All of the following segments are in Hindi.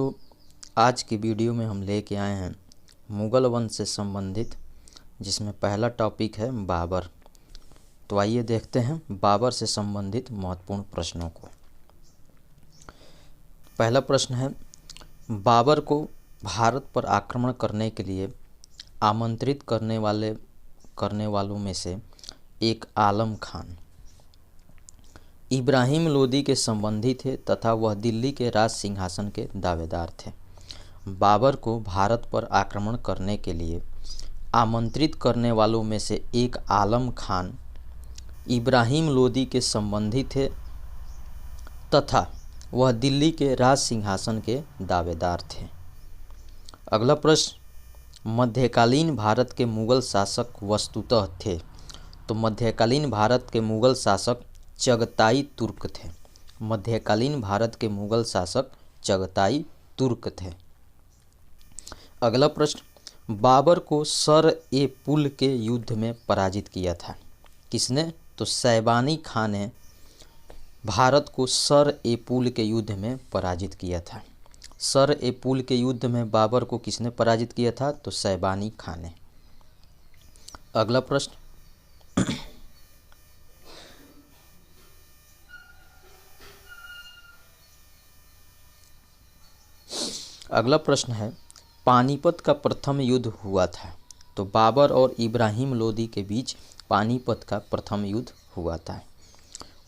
दोस्तों, आज की वीडियो में हम लेके आए हैं मुग़ल वंश से संबंधित, जिसमें पहला टॉपिक है बाबर। तो आइए देखते हैं बाबर से संबंधित महत्वपूर्ण प्रश्नों को। पहला प्रश्न है, बाबर को भारत पर आक्रमण करने के लिए आमंत्रित करने वालों में से एक आलम खान इब्राहिम लोदी के संबंधी थे तथा वह दिल्ली के राज सिंहासन के दावेदार थे। बाबर को भारत पर आक्रमण करने के लिए आमंत्रित करने वालों में से एक आलम खान इब्राहिम लोदी के संबंधी थे तथा वह दिल्ली के राज सिंहासन के दावेदार थे। अगला प्रश्न, मध्यकालीन भारत के मुग़ल शासक वस्तुतः थे। तो मध्यकालीन भारत के मुग़ल शासक चगताई तुर्क थे। मध्यकालीन भारत के मुग़ल शासक चगताई तुर्क थे। अगला प्रश्न, बाबर को सर-ए-पुल के युद्ध में पराजित किया था। किसने? तो शैबानी खान ने भारत को सर-ए-पुल के युद्ध में पराजित किया था। सर-ए-पुल के युद्ध में बाबर को किसने पराजित किया था? तो शैबानी खान ने। अगला प्रश्न, है, पानीपत का प्रथम युद्ध हुआ था। तो बाबर और इब्राहिम लोदी के बीच पानीपत का प्रथम युद्ध हुआ था।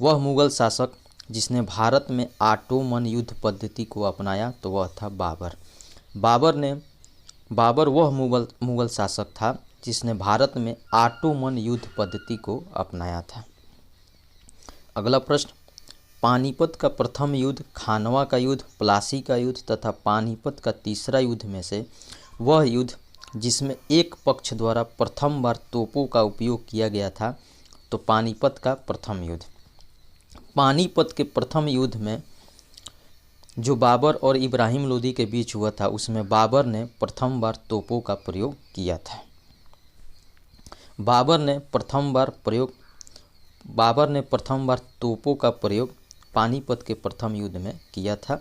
वह मुग़ल शासक जिसने भारत में ऑटोमन युद्ध पद्धति को अपनाया तो वह था बाबर। बाबर वह मुग़ल शासक था जिसने भारत में ऑटोमन युद्ध पद्धति को अपनाया था। अगला प्रश्न, पानीपत का प्रथम युद्ध, खानवा का युद्ध, प्लासी का युद्ध तथा पानीपत का तीसरा युद्ध में से वह युद्ध जिसमें एक पक्ष द्वारा प्रथम बार तोपों का उपयोग किया गया था तो पानीपत का प्रथम युद्ध। पानीपत के प्रथम युद्ध में जो बाबर और इब्राहिम लोदी के बीच हुआ था उसमें बाबर ने प्रथम बार तोपों का प्रयोग किया था। बाबर ने प्रथम बार तोपों का प्रयोग पानीपत के प्रथम युद्ध में किया था।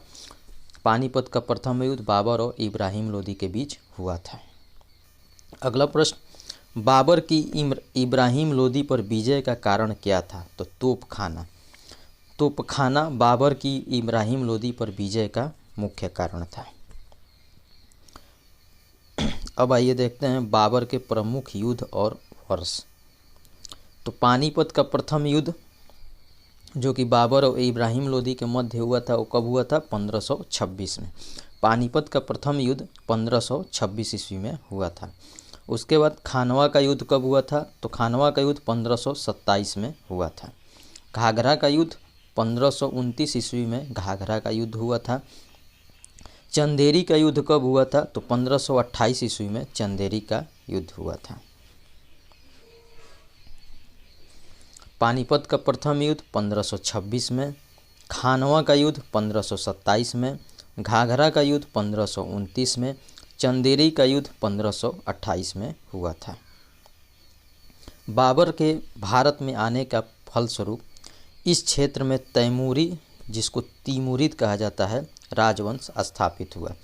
पानीपत का प्रथम युद्ध बाबर और इब्राहिम लोदी के बीच हुआ था। अगला प्रश्न, बाबर की इब्राहिम लोदी पर विजय का कारण क्या था? तो तोपखाना बाबर की इब्राहिम लोदी पर विजय का मुख्य कारण था। अब आइए देखते हैं बाबर के प्रमुख युद्ध और वर्ष। तो पानीपत का प्रथम युद्ध जो कि बाबर और इब्राहिम लोदी के मध्य हुआ था वो कब हुआ था? 1526 में। पानीपत का प्रथम युद्ध 1526 ईस्वी में हुआ था। उसके बाद खानवा का युद्ध कब हुआ था? तो खानवा का युद्ध 1527 में हुआ था। घाघरा का युद्ध 1529 ईस्वी में घाघरा का युद्ध हुआ था। चंदेरी का युद्ध कब हुआ था? तो 1528 ईस्वी में चंदेरी का युद्ध हुआ था। पानीपत का प्रथम युद्ध 1526 में, खानवा का युद्ध 1527 में, घाघरा का युद्ध 1529 में, चंदेरी का युद्ध 1528 में हुआ था। बाबर के भारत में आने का फलस्वरूप इस क्षेत्र में तैमूरी, जिसको तीमुरिद कहा जाता है, राजवंश स्थापित हुआ।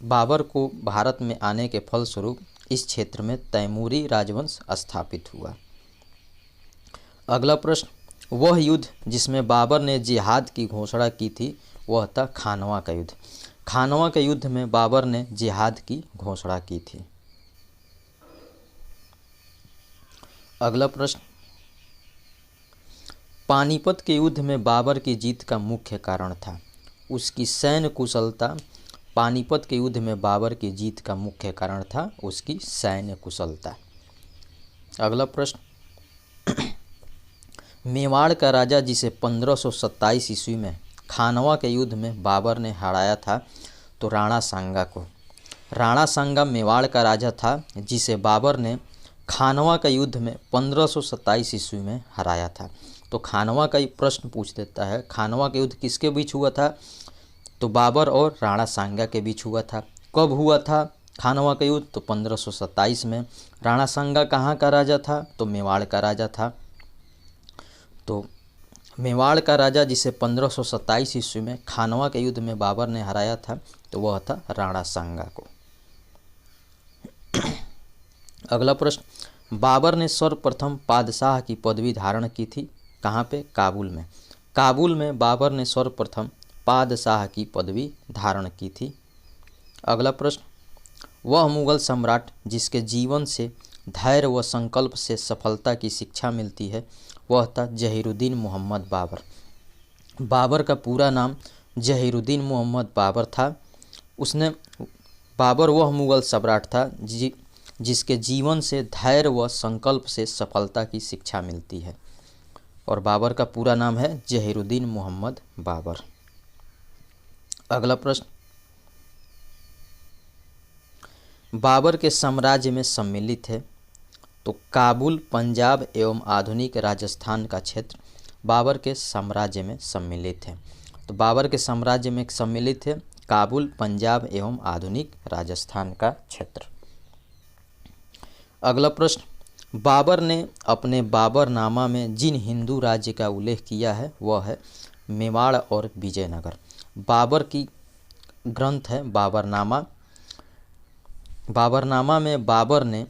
बाबर को भारत में आने के फलस्वरूप इस क्षेत्र में तैमूरी राजवंश स्थापित हुआ। अगला प्रश्न, वह युद्ध जिसमें बाबर ने जिहाद की घोषणा की थी वह था खानवा का युद्ध। खानवा के युद्ध में बाबर ने जिहाद की घोषणा की थी। अगला प्रश्न, पानीपत के युद्ध में बाबर की जीत का मुख्य कारण था उसकी सैन्य कुशलता। पानीपत के युद्ध में बाबर की जीत का मुख्य कारण था उसकी सैन्य कुशलता। अगला प्रश्न, मेवाड़ का राजा जिसे 1527 ईस्वी में खानवा के युद्ध में बाबर ने हराया था तो राणा सांगा को। राणा सांगा मेवाड़ का राजा था जिसे बाबर ने खानवा का युद्ध में 1527 ईस्वी में हराया था। तो खानवा का प्रश्न पूछ देता है, खानवा का युद्ध किसके बीच हुआ था? तो बाबर और राणा सांगा के बीच हुआ था। कब हुआ था खानवा का युद्ध? तो 1527 में। राणा सांगा कहाँ का राजा था? तो मेवाड़ का राजा था। तो मेवाड़ का राजा जिसे 1527 ईस्वी में खानवा के युद्ध में बाबर ने हराया था, तो वह था राणा सांगा को। अगला प्रश्न, बाबर ने सर्वप्रथम पादशाह की पदवी धारण की थी कहाँ पे? काबुल में। काबुल में बाबर ने सर्वप्रथम पादशाह की पदवी धारण की थी। अगला प्रश्न, वह मुगल सम्राट जिसके जीवन से धैर्य व संकल्प से सफलता की शिक्षा मिलती है, वह था जहीरुद्दीन मोहम्मद बाबर। बाबर का पूरा नाम जहीरुद्दीन मोहम्मद बाबर था। बाबर वह मुगल सम्राट था जिसके जीवन से धैर्य व संकल्प से सफलता की शिक्षा मिलती है, और बाबर का पूरा नाम है जहीरुद्दीन मोहम्मद बाबर। अगला प्रश्न, बाबर के साम्राज्य में सम्मिलित है, तो काबुल पंजाब एवं आधुनिक राजस्थान का क्षेत्र बाबर के साम्राज्य में सम्मिलित है। तो बाबर के साम्राज्य में सम्मिलित है काबुल पंजाब एवं आधुनिक राजस्थान का क्षेत्र। अगला प्रश्न, बाबर ने अपने बाबरनामा में जिन हिंदू राज्य का उल्लेख किया है वह है मेवाड़ और विजयनगर। बाबर की ग्रंथ है बाबरनामा। बाबरनामा में बाबर ने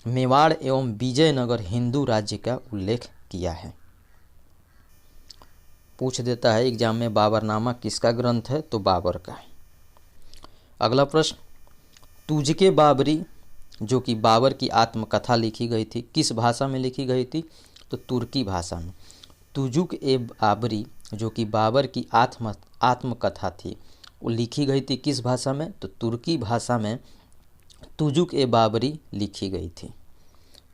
मेवाड़ एवं विजयनगर हिंदू राज्य का उल्लेख किया है। पूछ देता है एग्जाम में बाबरनामा किसका ग्रंथ है, तो बाबर का। अगला प्रश्न, तुझके बाबरी जो कि बाबर की आत्मकथा लिखी गई थी किस भाषा में लिखी गई थी, तो तुर्की भाषा में। तुजुक ए बाबरी जो कि बाबर की आत्मकथा थी वो लिखी गई थी किस भाषा में, तो तुर्की भाषा में तुजुक ए बाबरी लिखी गई थी।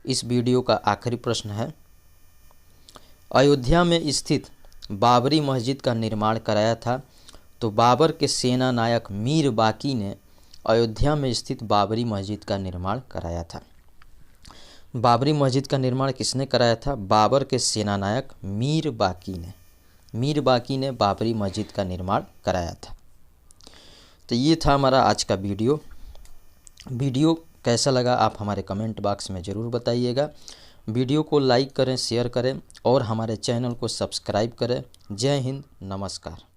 इस वीडियो का आखिरी प्रश्न है, अयोध्या में स्थित बाबरी मस्जिद का निर्माण कराया था, तो बाबर के सेना नायक मीर बाकी ने अयोध्या में स्थित बाबरी मस्जिद का निर्माण कराया था। बाबरी मस्जिद का निर्माण किसने कराया था? बाबर के सेना नायक मीर बाकी ने बाबरी मस्जिद का निर्माण कराया था। तो ये था हमारा आज का वीडियो कैसा लगा आप हमारे कमेंट बॉक्स में ज़रूर बताइएगा। वीडियो को लाइक करें, शेयर करें और हमारे चैनल को सब्सक्राइब करें। जय हिंद, नमस्कार।